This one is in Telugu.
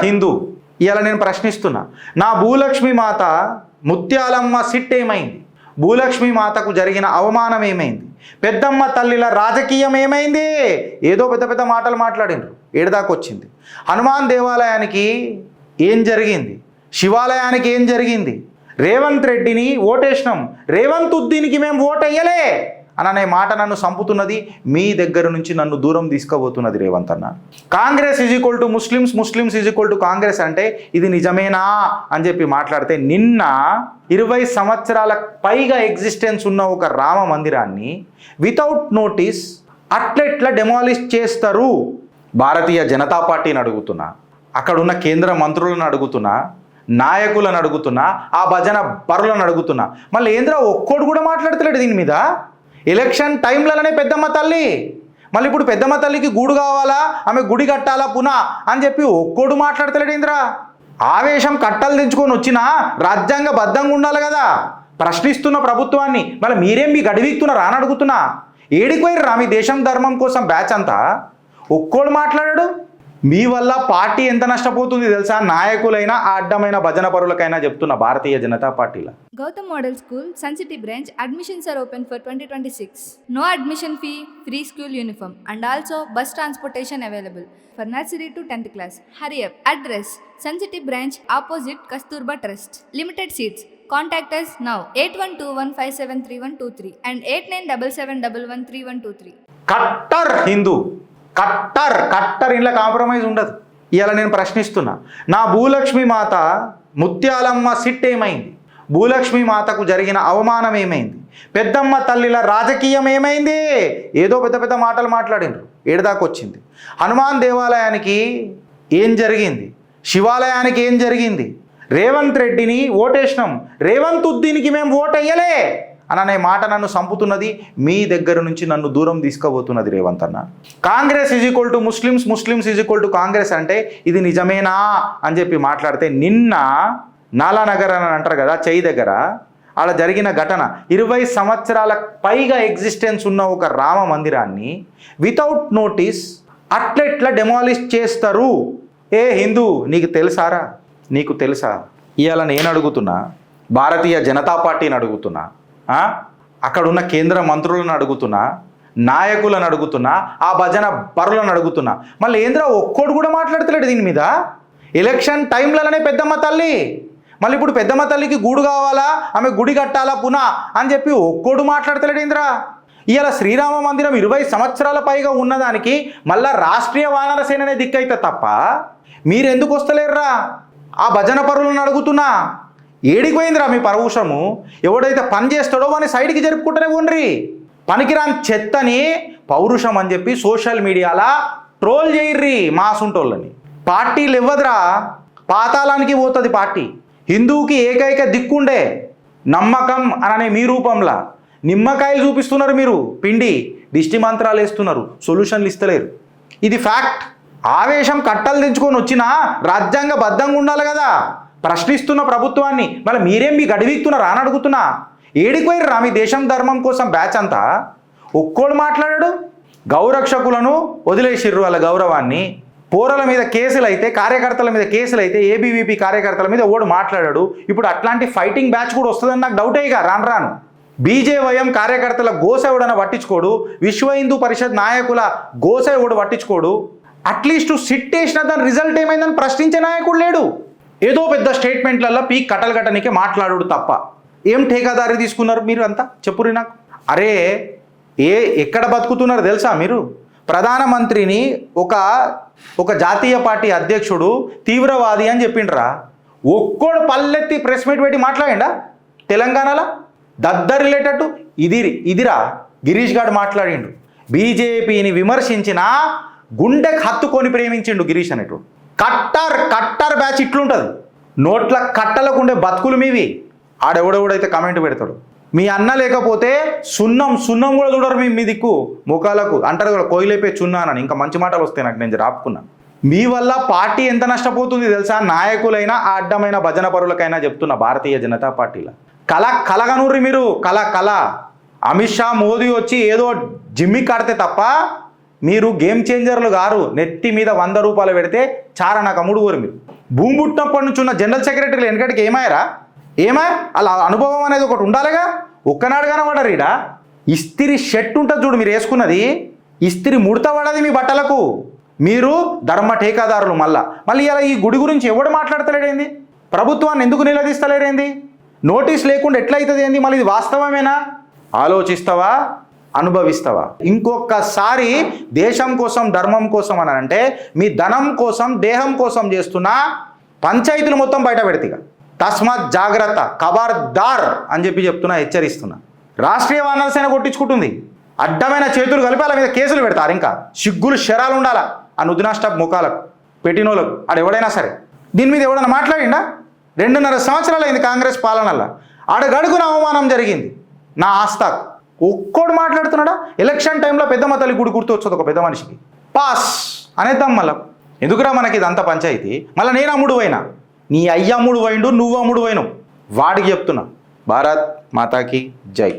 హిందూ. ఇవాళ నేను ప్రశ్నిస్తున్నా, నా భూలక్ష్మి మాత ముత్యాలమ్మ సిట్ ఏమైంది? భూలక్ష్మి మాతకు జరిగిన అవమానం ఏమైంది? పెద్దమ్మ తల్లిల రాజకీయం ఏమైంది? ఏదో పెద్ద పెద్ద మాటలు మాట్లాడినరు, ఏడదాకొచ్చింది. హనుమాన్ దేవాలయానికి ఏం జరిగింది? శివాలయానికి ఏం జరిగింది? రేవంత్ రెడ్డిని ఓటేసినాం, రేవంత్ ఉద్దీనికి మేము ఓటేయలే అనే మాట నన్ను సంపుతున్నది. మీ దగ్గర నుంచి నన్ను దూరం తీసుకుపోతున్నది రేవంత్ అన్న. Congress is equal to Muslims, Muslims is equal to Congress అంటే ఇది నిజమేనా అని చెప్పి మాట్లాడితే, నిన్న 20 సంవత్సరాల పైగా ఎగ్జిస్టెన్స్ ఉన్న ఒక రామ మందిరాన్ని వితౌట్ నోటీస్ అట్లెట్లా డెమాలిష్ చేస్తారు? భారతీయ జనతా పార్టీని అడుగుతున్నా, అక్కడున్న కేంద్ర మంత్రులను అడుగుతున్నా, నాయకులను అడుగుతున్నా, ఆ భజన పరులను అడుగుతున్నా. మళ్ళీ ఏంద్రా ఒక్కోడు కూడా మాట్లాడతలేడు దీని మీద. ఎలక్షన్ టైంలలోనే పెద్దమ్మ తల్లి, మళ్ళీ ఇప్పుడు పెద్దమ్మ తల్లికి గూడు కావాలా, ఆమె గుడి కట్టాలా పునా అని చెప్పి ఒక్కోడు మాట్లాడతలేడు ఏంద్రా. ఆవేశం కట్టలు తెంచుకొని వచ్చినా రాజ్యాంగ బద్ధంగా ఉండాలి కదా. ప్రశ్నిస్తున్న ప్రభుత్వాన్ని మళ్ళీ మీరేం మీ గడివిస్తున్నా రాని అడుగుతున్నా. ఏడిపోయిర్రా మీ దేశం ధర్మం కోసం బ్యాచ్ అంతా? ఒక్కోడు మాట్లాడాడు. మీ వల్ల పార్టీ ఎంత నష్టపోతుంది తెలుసా? నాయకులైనా ఆ అడ్డమైన భజన పరులకైనా చెప్తున్న భారతీయ జనతా పార్టీలో. Gautam Model School, Sun City branch admissions are open for 2026. No admission fee, free school uniform and also bus transportation available for nursery to 10th class. Hurry up. Address: Sun City branch opposite Kasturba Trust. Limited seats. Contact us now 8121573123 and 8977113123. Cutter Hindu, cutter ఇంట్లో కాంప్రమైజ్ ఉండదు. ఇవాళ నేను ప్రశ్నిస్తున్నా, నా భూలక్ష్మి మాత ముత్యాలమ్మ సిట్ ఏమైంది? భూలక్ష్మి మాతకు జరిగిన అవమానం ఏమైంది? పెద్దమ్మ తల్లిల రాజకీయం ఏమైంది? ఏదో పెద్ద పెద్ద మాటలు మాట్లాడినరు, ఏడదాకొచ్చింది. హనుమాన్ దేవాలయానికి ఏం జరిగింది? శివాలయానికి ఏం జరిగింది? రేవంత్ రెడ్డిని ఓటేసినాం, రేవంత్ ఉద్దీనికి మేము ఓటేయలే అనే మాట నన్ను సంపుతున్నది. మీ దగ్గర నుంచి నన్ను దూరం తీసుకుపోతున్నది రేవంత్ అన్న. Congress is equal to Muslims, Muslims is equal to Congress అంటే ఇది నిజమేనా అని చెప్పి మాట్లాడితే, నిన్న నాలానగర్ అని అంటారు కదా చెయ్యి దగ్గర, అలా జరిగిన ఘటన 20 సంవత్సరాల పైగా ఎగ్జిస్టెన్స్ ఉన్న ఒక రామ మందిరాన్ని వితౌట్ నోటీస్ అట్లెట్లా డెమాలిష్ చేస్తారు? ఏ హిందూ, నీకు తెలుసారా? నీకు తెలుసా? ఇవాళ నేను అడుగుతున్నా, భారతీయ జనతా పార్టీని అడుగుతున్నా, అక్కడున్న కేంద్ర మంత్రులను అడుగుతున్నా, నాయకులను అడుగుతున్నా, ఆ భజన పరులను అడుగుతున్నా. మళ్ళీ ఏంద్రా ఒక్కోడు కూడా మాట్లాడతలేడు దీని మీద. ఎలక్షన్ టైంలలోనే పెద్దమ్మ తల్లి, మళ్ళీ ఇప్పుడు పెద్దమ్మ తల్లికి గూడు కావాలా, ఆమె గుడి కట్టాలా పునా అని చెప్పి ఒక్కోడు మాట్లాడతలేడు ఏంద్రా. ఇవాళ శ్రీరామ మందిరం 20 సంవత్సరాల పైగా ఉన్నదానికి మళ్ళా రాష్ట్రీయ వానర సేననే దిక్కైతే తప్ప మీరెందుకు వస్తలేర్రా? ఆ భజన పరులను అడుగుతున్నా, ఏడిపోయిందిరా మీ పరవశము? ఎవడైతే పని చేస్తాడో వాని సైడ్కి జరుపుకుంటూనే ఉండ్రి. పనికిరాని చెత్తని పౌరుషం అని చెప్పి సోషల్ మీడియాలో ట్రోల్ చేయర్రి మాసుంటోళ్ళని. పార్టీలు ఇవ్వదురా, పాతాళానికి పోతుంది పార్టీ. హిందువుకి ఏకైక దిక్కుండే నమ్మకం అనే మీ రూపంలో నిమ్మకాయలు చూపిస్తున్నారు మీరు, పిండి దిష్టి మంత్రాలు వేస్తున్నారు, సొల్యూషన్లు ఇస్తలేరు. ఇది ఫ్యాక్ట్. ఆవేశం కట్టలు తెంచుకొని వచ్చినా రాజ్యాంగ బద్ధంగా ఉండాలి కదా. ప్రశ్నిస్తున్న ప్రభుత్వాన్ని మళ్ళీ మీరేం మీ గడివిస్తున్నా రాని అడుగుతున్నా. ఏడిపోయిర్రా మీ దేశం ధర్మం కోసం బ్యాచ్ అంతా? ఒక్కోడు మాట్లాడాడు. గౌరక్షకులను వదిలేసిర్రు వాళ్ళ గౌరవాన్ని. పోరల మీద కేసులు అయితే, కార్యకర్తల మీద కేసులు అయితే, ఏబీవీపీ కార్యకర్తల మీద ఓడు మాట్లాడాడు. ఇప్పుడు అట్లాంటి ఫైటింగ్ బ్యాచ్ కూడా వస్తుందని నాకు డౌటేగా రాను. బీజేవైఎం కార్యకర్తల గోస ఎవడన్నా పట్టించుకోడు, విశ్వ హిందూ పరిషత్ నాయకుల గోస ఎవడు పట్టించుకోడు. అట్లీస్ట్ సిట్ వేసిన దాని రిజల్ట్ ఏమైందని ప్రశ్నించే నాయకుడు లేడు. ఏదో పెద్ద స్టేట్మెంట్లలో పీక్ కట్టలు కట్టనికే మాట్లాడు తప్ప. ఏం ఠేకాదారి తీసుకున్నారు మీరు అంతా? చెప్పురి నాకు. అరే ఎక్కడ బతుకుతున్నారు తెలుసా మీరు? ప్రధానమంత్రిని ఒక జాతీయ పార్టీ అధ్యక్షుడు తీవ్రవాది అని చెప్పిండ్రా. ఒక్కోడు పల్లెత్తి ప్రెస్ మీట్ పెట్టి మాట్లాడిండా తెలంగాణలో? దద్దరిలేటట్టు ఇదిరా గిరీష్ గారు మాట్లాడిండు. బీజేపీని విమర్శించిన గుండెకి హత్తుకొని ప్రేమించిండు గిరీష్ అనేటు. కట్టర్ బ్యాచ్ ఇట్లుంటుంది. నోట్ల కట్టలకుండే బతుకులు మీవి. ఆడెవడెవడైతే కమెంట్ పెడతాడు. మీ అన్న లేకపోతే సున్నం కూడా చూడరు మీ దిక్కు ముఖాలకు. అంటారు కూడా కోయిలైపోయి చున్నానని. ఇంకా మంచి మాటలు వస్తాయి నాకు, నేను రాపుకున్నా. మీ వల్ల పార్టీ ఎంత నష్టపోతుంది తెలుసా? నాయకులైనా ఆ అడ్డమైన భజన పరులకైనా చెప్తున్న భారతీయ జనతా పార్టీలో. కలగనూర్రి మీరు. కల అమిత్ షా మోదీ వచ్చి ఏదో జిమ్మి కాడితే తప్ప మీరు గేమ్ చేంజర్లు గారు. నెత్తి మీద 100 రూపాయలు పెడితే చారణకు అమ్ముడు ఊరు మీరు. భూమి పుట్టినప్పటి నుంచి ఉన్న జనరల్ సెక్రటరీలు వెనకటికి ఏమాయరా? అలా అనుభవం అనేది ఒకటి ఉండాలిగా. ఒక్కనాడు కనబడరు ఈడ. ఇస్త్రీ షర్ట్ ఉంటుంది చూడు మీరు వేసుకున్నది, ఇస్త్రీ ముడత పడది మీ బట్టలకు. మీరు ధర్మ ఠేకాదారులు. మళ్ళీ ఇలా ఈ గుడి గురించి ఎవడు మాట్లాడతలేడేంది? ప్రభుత్వాన్ని ఎందుకు నిలదీస్తలేరేంది? నోటీస్ లేకుండా ఎట్లయితుంది ఏంది? మళ్ళీ ఇది వాస్తవమేనా? ఆలోచిస్తావా? అనుభవిస్తావా? ఇంకొకసారి దేశం కోసం ధర్మం కోసం అని అంటే మీ ధనం కోసం దేహం కోసం చేస్తున్న పంచాయతీలు మొత్తం బయట పెడతాయి. తస్మాత్ జాగ్రత్త, ఖబర్దార్ అని చెప్తున్నా, హెచ్చరిస్తున్నా. రాష్ట్రీయ వానర సేన కొట్టించుకుంటుంది. అడ్డమైన చేతులు కలిపి వాళ్ళ మీద కేసులు పెడతారు. ఇంకా సిగ్గులు శరాలు ఉండాలా ఆ నుదినాష్టప్ ముఖాలకు పెట్టినోళ్ళకు. ఆడ ఎవడైనా సరే దీని మీద ఎవడైనా మాట్లాడిండా? 2.5 సంవత్సరాలు అయింది కాంగ్రెస్ పాలనలో. ఆడగడుగున అవమానం జరిగింది నా ఆస్థాకు. ఒక్కోడు మాట్లాడుతున్నాడా? ఎలక్షన్ టైంలో పెద్దమ్మ తల్లి గుడి గుర్తు వచ్చేది ఒక పెద్ద మనిషికి. పాస్ అనేద్దాం మళ్ళా. ఎందుకురా మనకి ఇదంతా పంచాయతీ? మళ్ళీ నేను అమ్ముడు పోయినా, నీ అయ్య అమ్ముడు పోయిండు, నువ్వు అమ్ముడు పోయినావు. వాడికి చెప్తున్నా, భారత్ మాతాకి జై.